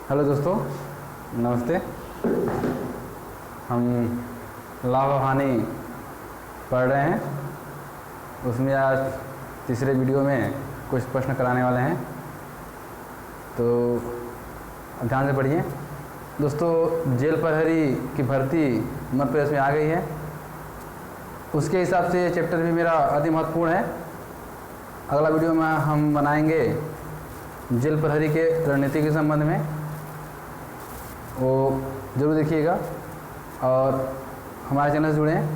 Hello दोस्तों, नमस्ते। हम लाभ और हानि पढ़ रहे हैं, उसमें आज तीसरे वीडियो में कुछ प्रश्न कराने वाले हैं, तो ध्यान से पढ़िए। दोस्तों, जेल प्रहरी की भर्ती मध्य प्रदेश में आ गई है। उसके हिसाब से ये चैप्टर भी मेरा अति महत्वपूर्ण है। अगला वीडियो में हम बनाएंगे जेल प्रहरी के रणनीति के संबंध में, वो ज़रूर देखिएगा। और हमारे चैनल से जुड़ें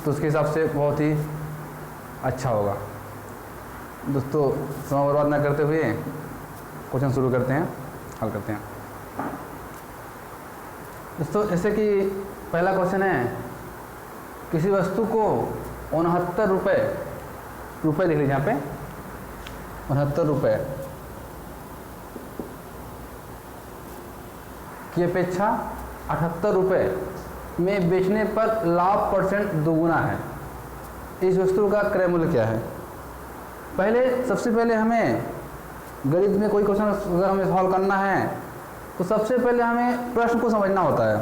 तो उसके हिसाब से बहुत ही अच्छा होगा। दोस्तों, समय बर्बाद न करते हुए क्वेश्चन शुरू करते हैं, हल करते हैं। दोस्तों, जैसे कि पहला क्वेश्चन है, किसी वस्तु को 69 रुपये लिख लीजिए यहाँ पे, 69 रुपये की अपेक्षा 78 रुपये में बेचने पर लाभ परसेंट दोगुना है। इस वस्तु का क्रय मूल्य क्या है? सबसे पहले हमें गणित में कोई क्वेश्चन अगर हमें सॉल्व करना है तो सबसे पहले हमें प्रश्न को समझना होता है,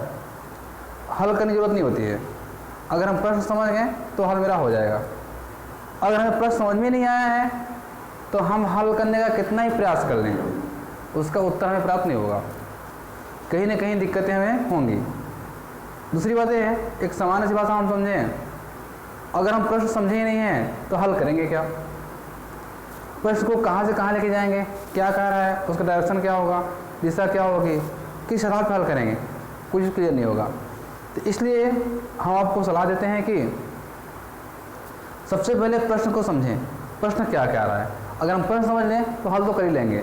हल करने की जरूरत नहीं होती है। अगर हम प्रश्न समझ गए तो हल मेरा हो जाएगा। अगर हमें प्रश्न समझ में नहीं आया है तो हम हल करने का कितना ही प्रयास कर लें, उसका उत्तर हमें प्राप्त नहीं होगा। कहीं ना कहीं दिक्कतें हमें होंगी। दूसरी बात यह है, एक सामान्य सी भाषा हम समझें, अगर हम प्रश्न समझे ही नहीं हैं तो हल करेंगे क्या? प्रश्न को कहाँ से कहाँ लेके जाएंगे, क्या कह रहा है, उसका डायरेक्शन क्या होगा, दिशा क्या होगी, किस आधार पर हल करेंगे, कुछ क्लियर नहीं होगा। तो इसलिए हम आपको सलाह देते हैं कि सबसे पहले प्रश्न को समझें, प्रश्न क्या कह रहा है। अगर हम प्रश्न समझ लें तो हल तो कर ही लेंगे।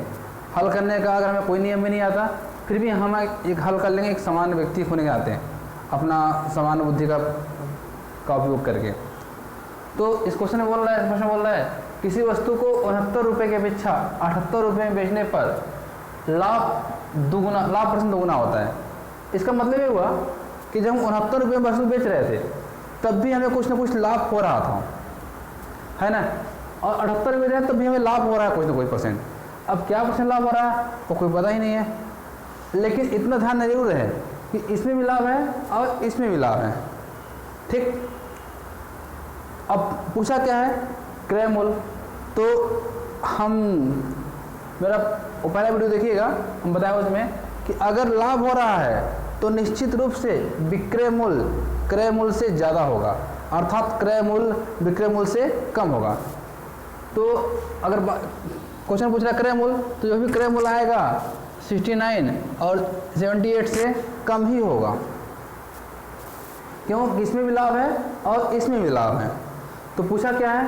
हल करने का अगर हमें कोई नियम भी नहीं आता फिर भी हम एक हल कर लेंगे, एक सामान्य व्यक्ति होने के आते हैं, अपना सामान्य बुद्धि का उपयोग करके। तो इस क्वेश्चन में बोल रहा है, प्रश्न बोल रहा है, किसी वस्तु को 69 रुपये की अपेक्षा 78 रुपये में बेचने पर लाभ परसेंट दोगुना होता है। इसका मतलब ये हुआ कि जब हम 69 रुपये में वस्तु बेच रहे थे तब भी हमें कुछ ना कुछ लाभ हो रहा था, है ना। और 78 रुपये रहे तब भी हमें लाभ हो रहा है कुछ ना कुछ परसेंट। अब क्या परसेंट लाभ हो रहा है वो कोई पता ही नहीं है, लेकिन इतना ध्यान जरूर है कि इसमें भी लाभ है और इसमें भी लाभ है। ठीक, अब पूछा क्या है, क्रय मूल्य। तो हम मेरा पहला वीडियो देखिएगा, हम बताया उसमें कि अगर लाभ हो रहा है तो निश्चित रूप से विक्रय मूल्य क्रय मूल्य से ज़्यादा होगा, अर्थात क्रय मूल्य विक्रय मूल्य से कम होगा। तो अगर क्वेश्चन पूछ रहा है क्रय मूल्य, तो जो भी क्रय मूल्य आएगा 69 और 78 से कम ही होगा। क्यों? इसमें भी लाभ है और इसमें भी लाभ है। तो पूछा क्या है,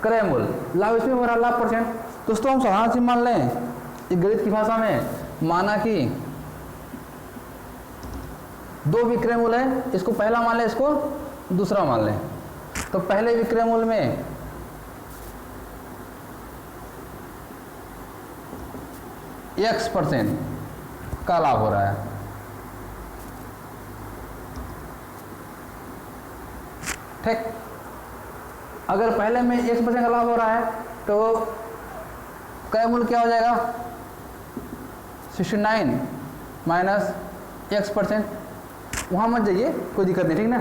क्रय मूल्य, लाभ इसमें हो रहा है, लाभ परसेंट। दोस्तों, हम साधारण सी मान लें, एक गणित की भाषा में माना कि दो विक्रय मूल्य है, इसको पहला मान लें, इसको दूसरा मान लें। तो पहले विक्रय मूल्य में X% का लाभ हो रहा है। ठीक, अगर पहले में X% का लाभ हो रहा है तो क्रय मूल्य क्या हो जाएगा, 69 माइनस X%। वहाँ मत जाइए, कोई दिक्कत नहीं, ठीक ना।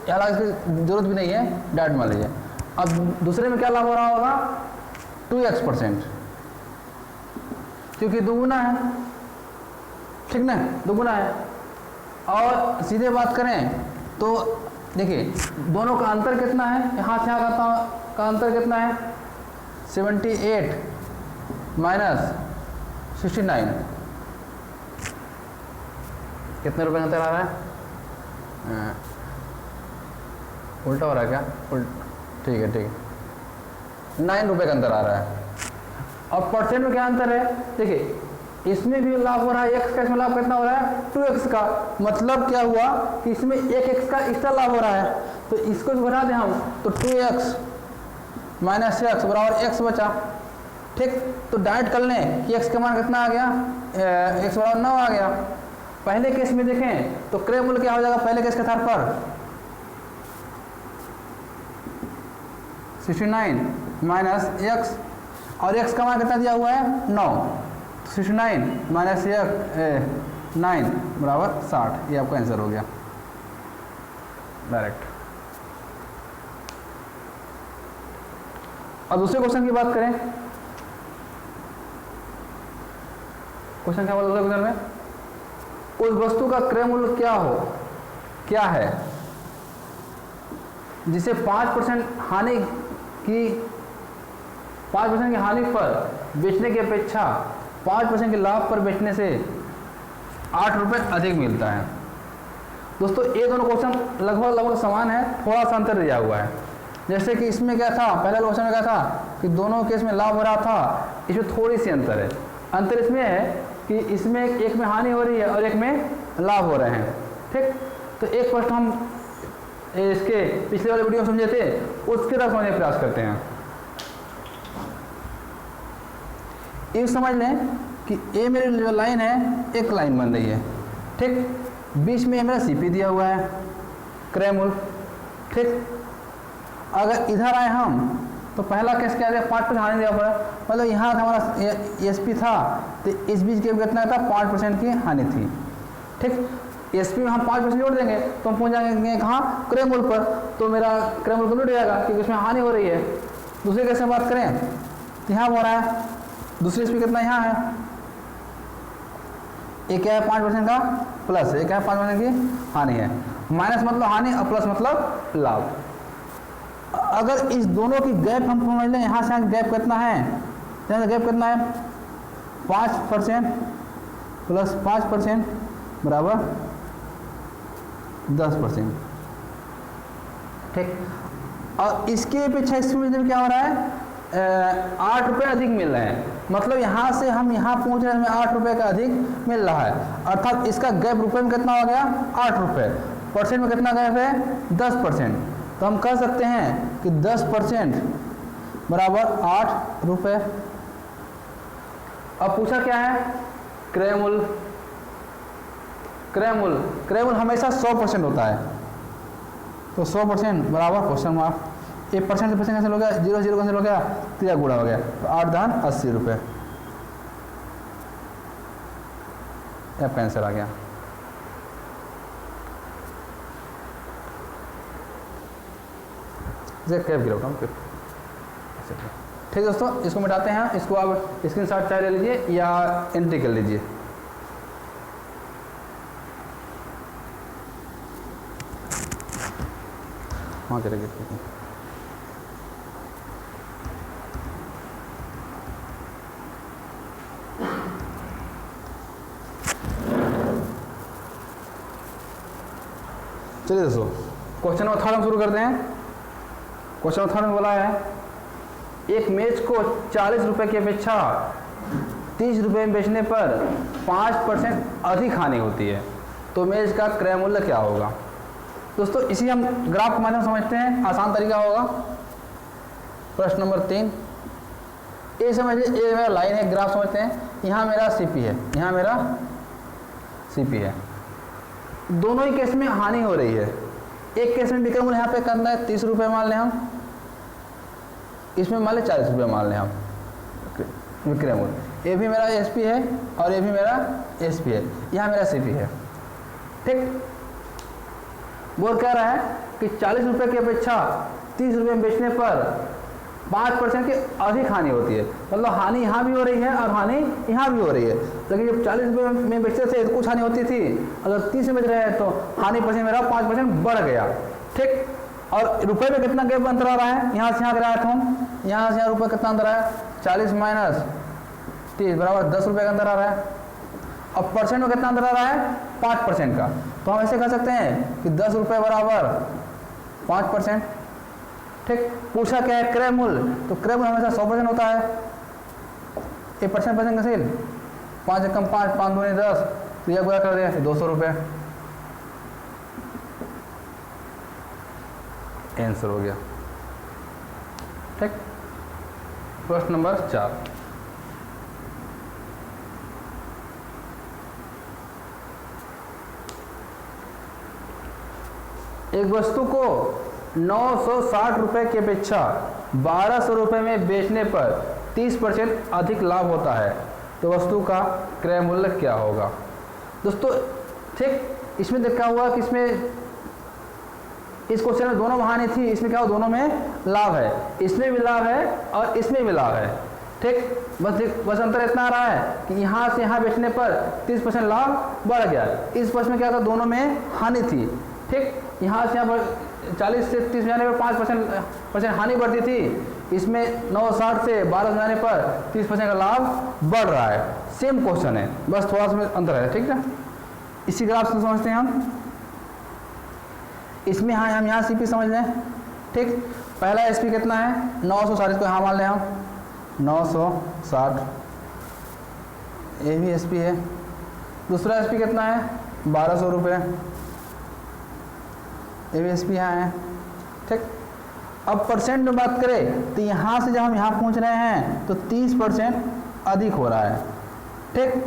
हालांकि इसकी जरूरत भी नहीं है, डायरेक्ट मान लीजिए। अब दूसरे में क्या लाभ हो रहा होगा, 2X%, क्योंकि दोगुना है, ठीक ना, दोगुना है। और सीधे बात करें तो देखिए दोनों का अंतर कितना है, यहाँ से यहाँ का अंतर कितना है, 78 माइनस 69, कितने रुपए का अंतर आ रहा है, उल्टा हो रहा है क्या, ठीक है, 9 रुपये का अंतर आ रहा है। और परसेंट में क्या अंतर है, देखिए इसमें भी लाभ हो रहा है x का, इसमें लाभ कितना हो रहा है, 2x का। मतलब क्या हुआ कि इसमें 1x का एक्स्ट्रा लाभ हो रहा है, तो इसको भी बढ़ा दें हम तो 2x माइनस x बराबर x बचा। ठीक, तो डायरेक्ट कर लें कि x का मान कितना आ गया, x बराबर 9 आ गया। पहले केस में देखें तो क्रय मूल्य क्या हो जाएगा, पहले केस के आधार पर 69 माइनस x, और x का मान कितना दिया हुआ है, 9। 69 माइनस 9 बराबर 60। ये आपका आंसर हो गया डायरेक्ट। अब दूसरे क्वेश्चन की बात करें। क्वेश्चन क्या बोला दूसरे क्वेश्चन में? उस वस्तु का क्रय मूल्य क्या है जिसे 5% की हानि पर बेचने की अपेक्षा 5% के लाभ पर बेचने से 8 रुपये अधिक मिलता है। दोस्तों ये दोनों क्वेश्चन लगभग समान है, थोड़ा सा अंतर दिया हुआ है। जैसे कि इसमें क्या था, पहले क्वेश्चन में क्या था कि दोनों केस में लाभ हो रहा था, इसमें थोड़ी सी अंतर है। अंतर इसमें है कि इसमें एक में हानि हो रही है और एक में लाभ हो रहे हैं। ठीक, तो एक प्रश्न हम इसके पिछले वाले वीडियो में समझे थे, उसके तरफ समझने का प्रयास करते हैं। ये समझ लें कि ये मेरी जो लाइन है एक लाइन बन रही है। ठीक, बीच में मेरा सीपी दिया हुआ है, क्रय मूल्य। ठीक, अगर इधर आए हम तो पहला केस क्या है, 5% हानि दिया पड़ा, मतलब यहाँ हमारा एसपी था तो इस बीच के कितना था, 5% की हानि थी। ठीक, एसपी में हम 5% जोड़ देंगे तो हम पहुँच जाएंगे कहाँ, क्रय मूल्य पर। तो मेरा क्रय मूल्य कंप्लीट हो जाएगा क्योंकि उसमें हानि हो रही है। दूसरे केस में बात करें, यहाँ हो रहा है, दूसरी एसपी कितना यहाँ है, एक क्या है 5% का प्लस, एक क्या है 5% की हानि है। माइनस मतलब हानि और प्लस मतलब लाभ। अगर इस दोनों की गैप हम समझ लें, यहाँ से गैप कितना है, यहाँ से गैप कितना है 5% प्लस 5% बराबर 10%। ठीक, और इसके अपेक्षा इसमें क्या हो रहा है, 8 रुपये अधिक मिल रहे हैं। मतलब यहाँ से हम यहाँ पहुँच रहे हैं, हमें 8 रुपये का अधिक मिल रहा है। अर्थात इसका गैप रुपये में कितना हो गया, 8 रुपये। परसेंट में कितना गैप है, 10%। तो हम कह सकते हैं कि 10% बराबर 8 रुपये। अब पूछा क्या है, क्रय मूल्य। क्रय मूल्य हमेशा 100% होता है, तो 100% बराबर क्वेश्चन मार्क। 1% से परसेंट कैंसिल हो गया, 0 0 कैंसिल हो गया, 3 गुणा हो गया, तो 8 दान 80 रुपये। आपका आंसर आ गया। कैप गिरा ठीक दोस्तों, इसको मिटाते हैं। इसको आप स्क्रीनशॉट चाहे ले लीजिए या एंट्री कर लीजिए। हाँ चलेगी। चलिए दोस्तों, क्वेश्चन नंबर 3 हम शुरू करते हैं। क्वेश्चन नंबर 3 में बोला है, एक मेज को 40 रुपये की अपेक्षा 30 रुपये में बेचने पर 5% अधिक हानि होती है, तो मेज का क्रय मूल्य क्या होगा। दोस्तों इसी हम ग्राफ के माध्यम से समझते हैं, आसान तरीका होगा। प्रश्न नंबर 3, ये समझिए, ये मेरा लाइन है, ग्राफ समझते हैं। यहाँ मेरा सीपी है, यहाँ मेरा सीपी है। दोनों ही केस में हानि हो रही है। एक केस में विक्रय मूल्य यहाँ पे करना है 30 रुपये मान लें हम, इसमें मान लें 40 रुपये मान लें हम विक्रय मूल्य। ये भी मेरा एसपी है और ये भी मेरा एसपी है, यहाँ मेरा सीपी है। ठीक, बोल कह रहा है कि 40 रुपये की अपेक्षा 30 रुपये में बेचने पर 5% की अधिक हानि होती है। मतलब हानि यहाँ भी हो रही है और हानि यहाँ भी हो रही है। लेकिन जब 40 रुपये में बेचते थे तो कुछ हानि होती थी, अगर 30 में बेच रहे हैं तो हानि परसेंट मेरा 5% बढ़ गया। ठीक, और रुपये में कितना गैप अंतर आ रहा है, यहाँ से यहाँ गिराया था हम, यहाँ से यहाँ रुपये कितना अंतर आया, 40 माइनस 30 बराबर 10 रुपये का अंतर आ रहा है। अब परसेंट में कितना अंतर आ रहा है, 5% का। तो हम ऐसे कह सकते हैं कि 10 रुपये बराबर 5%। ठीक, पूछा क्या है, क्रय मूल्य। तो क्रय मूल्य हमेशा 100% होता है। ये परसेंट कैसे, 5 एकम 5, 5 दूनी 10, तो यह गुणा कर दिया 200 रुपये। आंसर हो गया। ठीक, प्रश्न नंबर 4, एक वस्तु को 960 रुपये की अपेक्षा 1200 रुपये में बेचने पर 30% अधिक लाभ होता है, तो वस्तु का क्रय मूल्य क्या होगा। दोस्तों ठीक, इसमें देखा हुआ कि इसमें इस क्वेश्चन में दोनों में हानि थी, इसमें क्या हो, दोनों में लाभ है, इसमें भी लाभ है और इसमें भी लाभ है। ठीक, बस अंतर इतना आ रहा है कि यहाँ से यहाँ बेचने पर 30% लाभ बढ़ गया, इस प्रश्न में क्या था, दोनों में हानि थी। ठीक, यहाँ से यहाँ 40 से 30 में जाने पर 5% हानि बढ़ती थी, इसमें 960 से 12 में जाने पर 30% का लाभ बढ़ रहा है। सेम क्वेश्चन है, बस थोड़ा सा अंतर है। ठीक है, इसी ग्राफ से समझते हैं हम। इसमें हाँ हम यहाँ सीपी समझ लें। ठीक, पहला एसपी कितना है, 960, इसको यहाँ मान लें हम 960, ये भी एसपी है। दूसरा एसपी कितना है, 1200 रुपये, ये भी एसपी यहाँ है। ठीक, अब परसेंट में बात करें तो यहाँ से जब हम यहाँ पहुँच रहे हैं तो 30% अधिक हो रहा है। ठीक,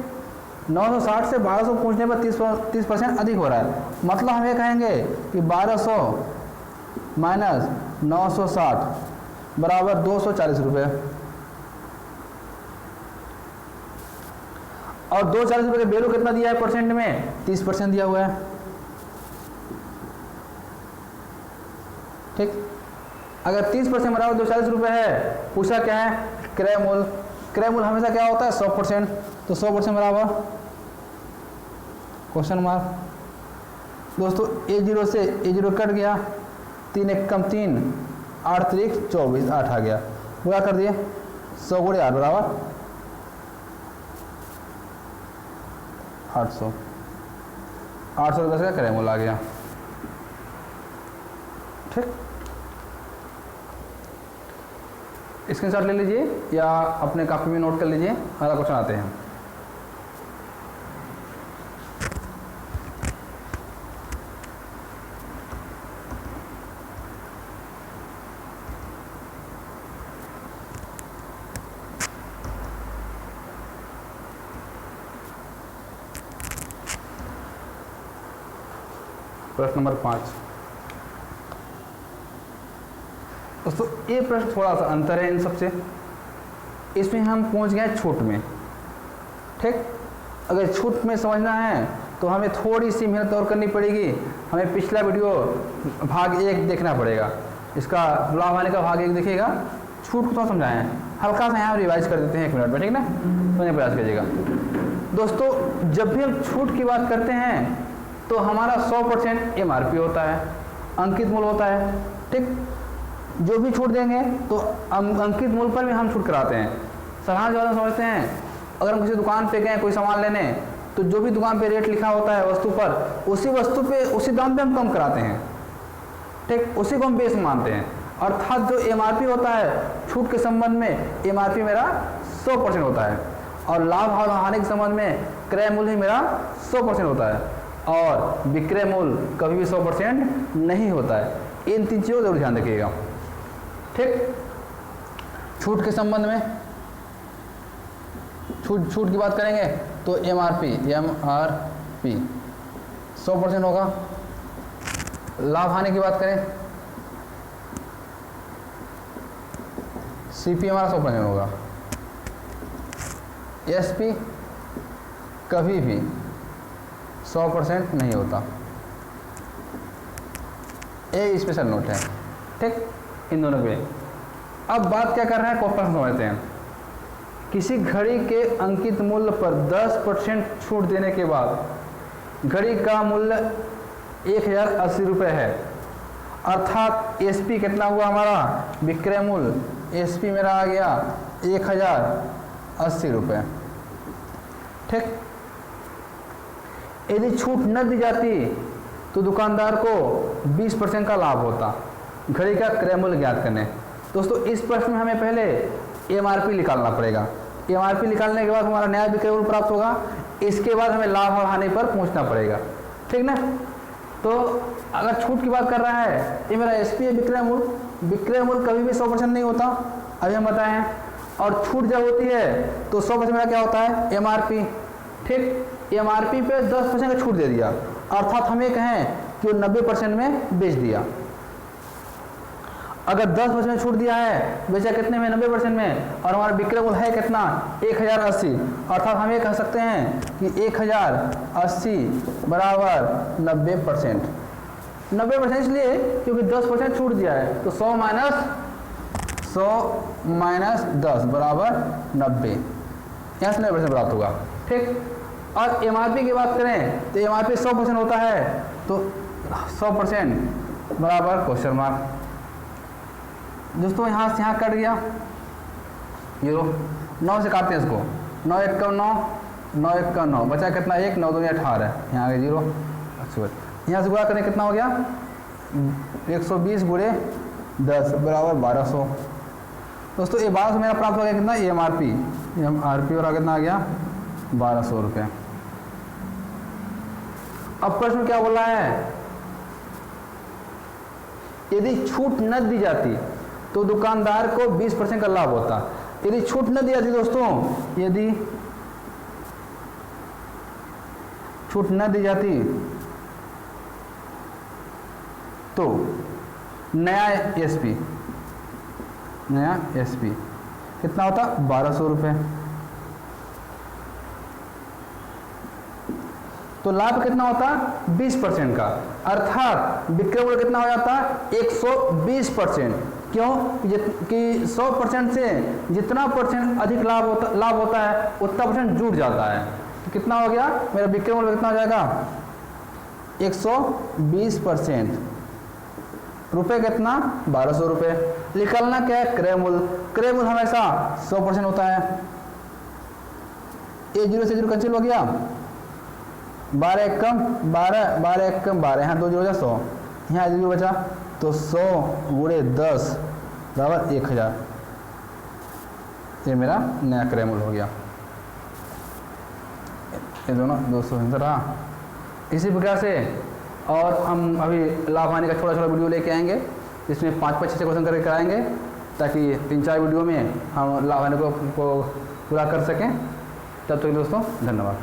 960 से 1200 पहुँचने पर 30% अधिक हो रहा है। मतलब हम ये कहेंगे कि 1200 माइनस 960 बराबर 240 रुपये, और 240 रुपये का वैल्यू कितना दिया है परसेंट में, 30% दिया हुआ है। ठीक, अगर 30% बराबर 240 रुपये है, पूछा क्या है, क्रय मूल्य। क्रय मूल्य हमेशा क्या होता है, 100%, तो 100% बराबर क्वेश्चन मार्क। दोस्तों A0 से A0 कट गया, 3 1 कम 3, 8 3 24, 8 आ गया, पूरा कर दिए, 100 गुणे 8 बराबर 800, 800 रुपये का क्रय मूल्य आ गया। ठीक, स्क्रीनशॉट ले लीजिए या अपने कॉपी में नोट कर लीजिए, अगला क्वेश्चन आते हैं। प्रश्न नंबर 5। दोस्तों ये प्रश्न थोड़ा सा अंतर है इन सबसे, इसमें हम पहुंच गए छूट में। ठीक, अगर छूट में समझना है तो हमें थोड़ी सी मेहनत और करनी पड़ेगी, हमें पिछला वीडियो भाग 1 देखना पड़ेगा, इसका लाभ आने का भाग 1 देखिएगा, छूट को थोड़ा समझाएं, हल्का सा यहाँ रिवाइज कर देते हैं 1 मिनट में। ठीक ना, समझने प्रयास कीजिएगा। दोस्तों जब भी हम छूट की बात करते हैं तो हमारा 100% MRP होता है, अंकित मूल्य होता है। ठीक, जो भी छूट देंगे तो अंकित मूल्य पर भी हम छूट कराते हैं। साधारण ज़्यादा समझते हैं, अगर हम किसी दुकान पे गए कोई सामान लेने, तो जो भी दुकान पे रेट लिखा होता है वस्तु पर, उसी वस्तु पे उसी दाम पे हम कम कराते हैं। ठीक, उसी को हम बेस मानते हैं, अर्थात जो MRP होता है छूट के संबंध में MRP मेरा 100% होता है, और लाभ और हानि के संबंध में क्रय मूल्य ही मेरा 100% होता है, और विक्रय मूल्य कभी भी 100% नहीं होता है। इन 3 चीज़ों को जरूर ध्यान रखिएगा। ठीक, छूट के संबंध में छूट की बात करेंगे तो MRP 100% होगा। लाभ हानि की बात करें CP हमारा 100% होगा। SP कभी भी 100% नहीं होता, ये स्पेशल नोट है। ठीक, इन दोनों पे अब बात क्या कर रहे हैं, क्वेश्चन समझते हैं। किसी घड़ी के अंकित मूल्य पर 10% छूट देने के बाद घड़ी का मूल्य 1080 रुपये है, अर्थात SP कितना हुआ हमारा, विक्रय मूल्य SP मेरा आ गया 1080 रुपये। ठीक, यदि छूट न दी जाती तो दुकानदार को 20% का लाभ होता। घड़ी का क्रय मूल्य ज्ञात करने। दोस्तों इस प्रश्न में हमें पहले MRP निकालना पड़ेगा, MRP निकालने के बाद हमारा नया विक्रय मूल्य प्राप्त होगा, इसके बाद हमें लाभ और हानि पर पहुंचना पड़ेगा। ठीक ना, तो अगर छूट की बात कर रहा है, ये मेरा SP है विक्रय मूल्य कभी भी 100% नहीं होता, अभी हम बताए हैं, और छूट जब होती है तो 100% मेरा क्या होता है, MRP। ठीक, MRP पे 10% का छूट दे दिया, अर्थात हम ये कहें कि वो 90% में बेच दिया। अगर 10% छूट दिया है, बेचा कितने में, 90% में, और हमारा विक्रय मूल्य है कितना, 1080, अर्थात हम ये कह सकते हैं कि 1080 बराबर 90%। 90% इसलिए क्योंकि 10% छूट दिया है, तो 100 माइनस 10 बराबर 90, यहाँ से 90% प्राप्त होगा। ठीक, और MRP की बात करें तो MRP 100% होता है, तो 100% बराबर क्वेश्चन मार्क। दोस्तों यहाँ से यहाँ कट गया, ये 9 से काटते हैं इसको, 9 1 का 9, 9 1 का 9, बचा कितना, 1, 9 2 18, यहाँ आ गया 0। अच्छा, यहाँ से गुणा करने कितना हो गया, 120 गुणे 10 बराबर 1200। दोस्तों ये 1200 मेरा प्राप्त हो गया कितना, MRP और कितना आ गया 1200 रुपये। अब प्रश्न क्या बोला है, यदि छूट न दी जाती तो दुकानदार को 20% का लाभ होता। यदि छूट न दी जाती दोस्तों, यदि छूट न दी जाती तो नया एसपी कितना होता, 1200 रुपये। तो लाभ कितना होता, 20% का, अर्थात विक्रय मूल्य कितना हो जाता, 120%। क्यों कि 100% से जितना परसेंट अधिक लाभ होता है उतना परसेंट जुड़ जाता है। तो कितना हो गया, मेरा विक्रय मूल्य कितना हो जाएगा, 120%, रुपये कितना, 1200 रुपये। निकालना क्या है, क्रय मूल्य। क्रय मूल्य हमेशा 100% होता है। ये 0 से 0 कैंसिल हो गया, 12 1 कम 12, 12 1 कम 12, यहाँ 2 0 हो 100, यहाँ 0 बचा, तो 100 गुणे 10 बराबर 1000। ये मेरा नया क्रय मूल्य हो गया। ये दोनों 200 आंसर रहा। इसी प्रकार से और हम अभी लाभ हानि का छोटा छोटा वीडियो लेके आएंगे, जिसमें 5-5 6 क्वेश्चन करके कराएंगे, ताकि 3-4 वीडियो में हम लाभ हानि को पूरा कर सकें। तब तक दोस्तों धन्यवाद।